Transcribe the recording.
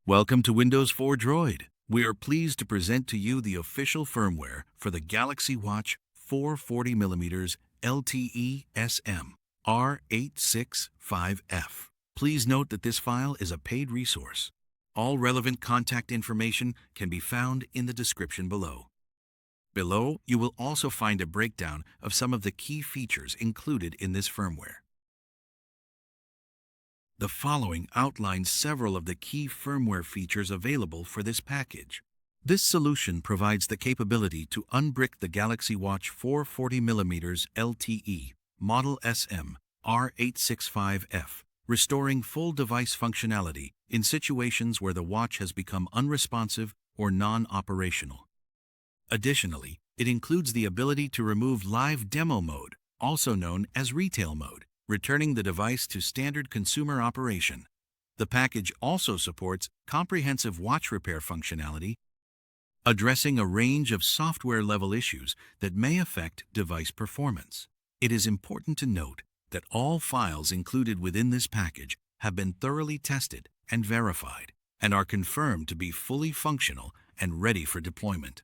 Welcome to Windows 4 Droid. We are pleased to present to you the official firmware for the Galaxy Watch4 40mm LTE SM-R865F. Please note that this file is a paid resource. All relevant contact information can be found in the description below. Below, you will also find a breakdown of some of the key features included in this firmware. The following outlines several of the key firmware features available for this package. This solution provides the capability to unbrick the Galaxy Watch4 40mm LTE model SM-R865F, restoring full device functionality in situations where the watch has become unresponsive or non-operational. Additionally, it includes the ability to remove live demo mode, also known as retail mode, returning the device to standard consumer operation. The package also supports comprehensive watch repair functionality, addressing a range of software-level issues that may affect device performance. It is important to note that all files included within this package have been thoroughly tested and verified, and are confirmed to be fully functional and ready for deployment.